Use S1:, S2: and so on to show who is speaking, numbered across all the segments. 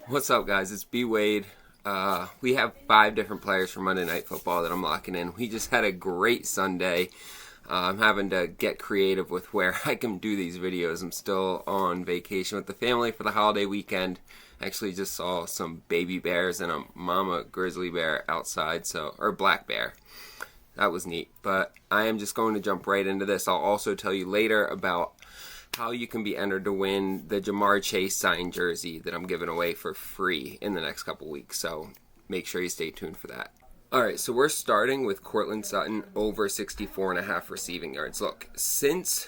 S1: What's up, guys? It's B Wade. We have 5 different players for Monday Night Football that I'm locking in. We just had a great Sunday. I'm having to get creative with where I can do these videos. I'm still on vacation with the family for the holiday weekend. Actually, just saw some baby bears and a mama grizzly bear outside, or black bear. That was neat. But I am just going to jump right into this. I'll also tell you later about how you can be entered to win the Jamar Chase signed jersey that I'm giving away for free in the next couple weeks. So make sure you stay tuned for that. All right, so we're starting with Courtland Sutton over 64.5 receiving yards. Look, since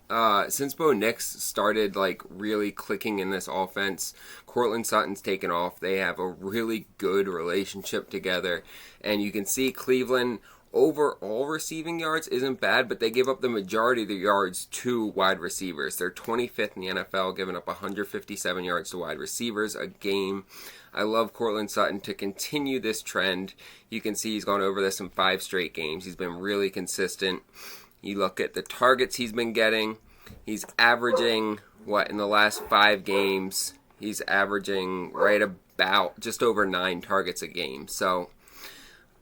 S1: Bo Nix started really clicking in this offense, Courtland Sutton's taken off. They have a really good relationship together, and you can see Cleveland overall receiving yards isn't bad, but they give up the majority of the yards to wide receivers. They're 25th in the NFL, giving up 157 yards to wide receivers a game. I love Courtland Sutton to continue this trend. You can see he's gone over this in 5 straight games. He's been really consistent. You look at the targets he's been getting. He's averaging, in the last 5 games, he's averaging right about just over 9 targets a game. So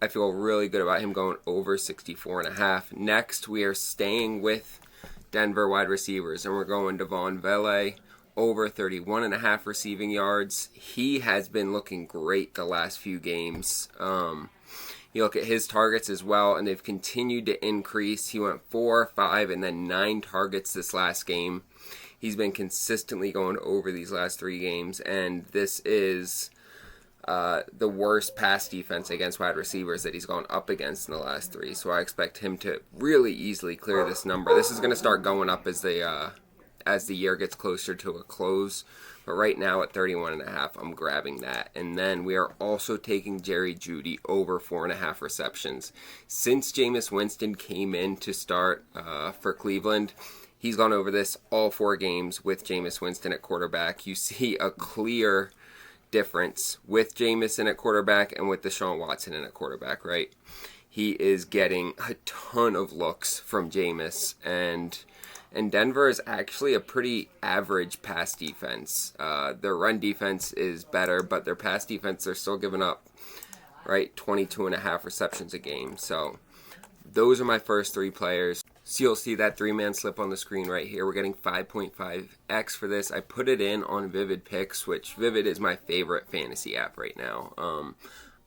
S1: I feel really good about him going over 64.5. Next, we are staying with Denver wide receivers, and we're going Devon Vele over 31.5 receiving yards. He has been looking great the last few games. You look at his targets as well, and they've continued to increase. He went 4, 5, and then 9 targets this last game. He's been consistently going over these last 3 games, and this is the worst pass defense against wide receivers that he's gone up against in the last 3. So I expect him to really easily clear this number. This is going to start going up as the year gets closer to a close. But right now at 31.5, I'm grabbing that. And then we are also taking Jerry Jeudy over 4.5 receptions. Since Jameis Winston came in to start for Cleveland, he's gone over this all 4 games with Jameis Winston at quarterback. You see a clear difference with Jameis at quarterback and with Deshaun Watson in at quarterback, right? He is getting a ton of looks from Jameis, and Denver is actually a pretty average pass defense. Their run defense is better, but their pass defense, they're still giving up, 22.5 receptions a game. So those are my first 3 players. So you'll see that 3-man slip on the screen right here. We're getting 5.5x for this. I put it in on PrizePicks, which Rebet is my favorite fantasy app right now.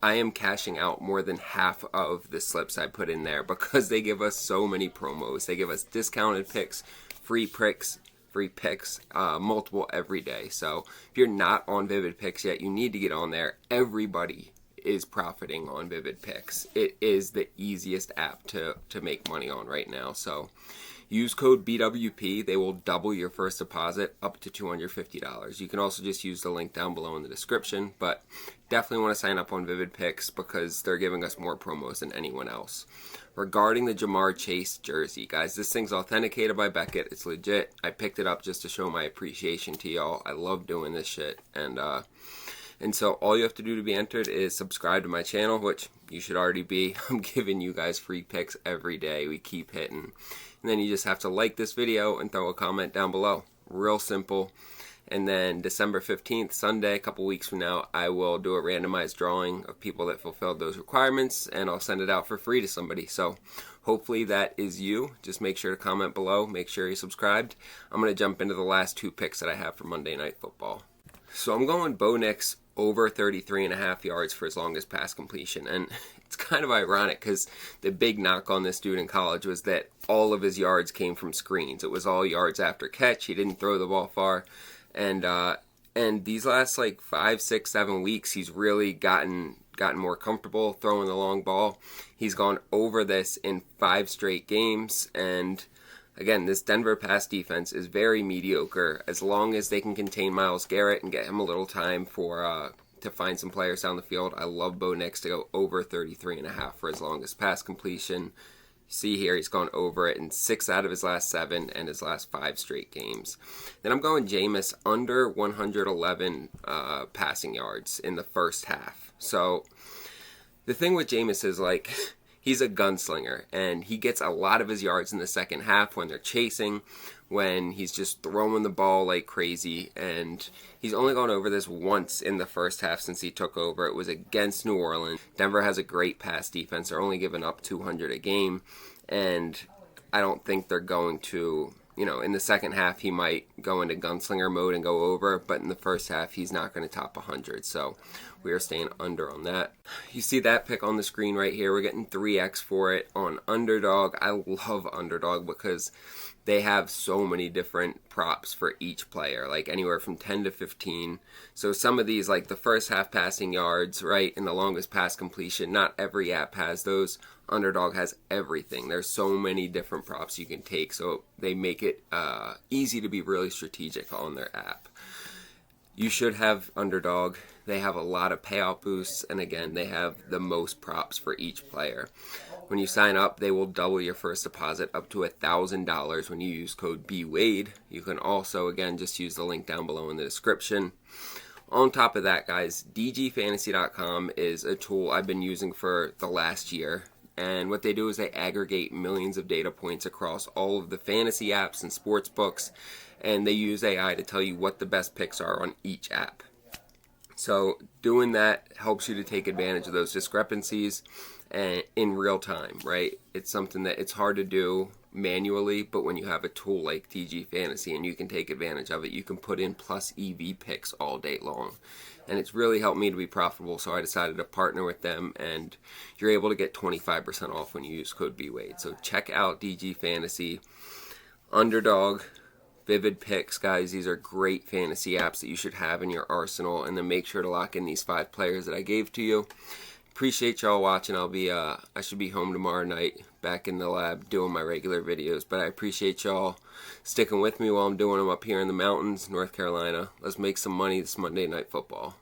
S1: I am cashing out more than half of the slips I put in there because they give us so many promos. They give us discounted picks, free picks, multiple every day. So if you're not on PrizePicks yet, you need to get on there. Everybody is profiting on PrizePicks. It is the easiest app to make money on right now. So use code BWP. They will double your first deposit up to $250. You can also just use the link down below in the description, but definitely want to sign up on PrizePicks because they're giving us more promos than anyone else. Regarding the Jamar Chase jersey, guys, this thing's authenticated by Beckett. It's legit. I picked it up just to show my appreciation to y'all. I love doing this shit, and so all you have to do to be entered is subscribe to my channel, which you should already be. I'm giving you guys free picks every day. We keep hitting. And then you just have to like this video and throw a comment down below. Real simple. And then December 15th, Sunday, a couple weeks from now, I will do a randomized drawing of people that fulfilled those requirements, and I'll send it out for free to somebody. So hopefully that is you. Just make sure to comment below. Make sure you're subscribed. I'm going to jump into the last 2 picks that I have for Monday Night Football. So I'm going Bo Nix over 33.5 yards for his longest pass completion. And it's kind of ironic because the big knock on this dude in college was that all of his yards came from screens. It was all yards after catch. He didn't throw the ball far. And these last 5, 6, 7 weeks, he's really gotten more comfortable throwing the long ball. He's gone over this in 5 straight games. And again, this Denver pass defense is very mediocre. As long as they can contain Myles Garrett and get him a little time to find some players down the field, I love Bo Nix to go over 33.5 for his longest pass completion. See here, he's gone over it in 6 out of his last 7 and his last 5 straight games. Then I'm going Jameis under 111 passing yards in the first half. So the thing with Jameis is he's a gunslinger, and he gets a lot of his yards in the second half when they're chasing, when he's just throwing the ball like crazy, and he's only gone over this once in the first half since he took over. It was against New Orleans. Denver has a great pass defense. They're only giving up 200 a game, and I don't think they're going to, in the second half he might go into gunslinger mode and go over, but in the first half he's not going to top 100, so we are staying under on that. You see that pick on the screen right here. We're getting 3x for it on Underdog. I love Underdog because they have so many different props for each player, like anywhere from 10 to 15. So some of these, like the first half passing yards, right, and the longest pass completion, not every app has those. Underdog has everything. There's so many different props you can take, so they make it easy to be really strategic on their app. You should have Underdog. They have a lot of payout boosts, and again, they have the most props for each player. When you sign up, they will double your first deposit up to $1,000 when you use code BWADE. You can also, again, just use the link down below in the description. On top of that, guys, dgfantasy.com is a tool I've been using for the last year. And what they do is they aggregate millions of data points across all of the fantasy apps and sports books, and they use AI to tell you what the best picks are on each app. So doing that helps you to take advantage of those discrepancies and in real time, right? It's something that it's hard to do manually, but when you have a tool like DG Fantasy and you can take advantage of it, you can put in plus EV picks all day long. And it's really helped me to be profitable, so I decided to partner with them, and you're able to get 25% off when you use code BWADE. So check out DG Fantasy, Underdog, Vivid Picks, guys. These are great fantasy apps that you should have in your arsenal, and then make sure to lock in these 5 players that I gave to you. Appreciate y'all watching. I should be home tomorrow night, back in the lab doing my regular videos, but I appreciate y'all sticking with me while I'm doing them up here in the mountains, North Carolina. Let's make some money this Monday Night Football.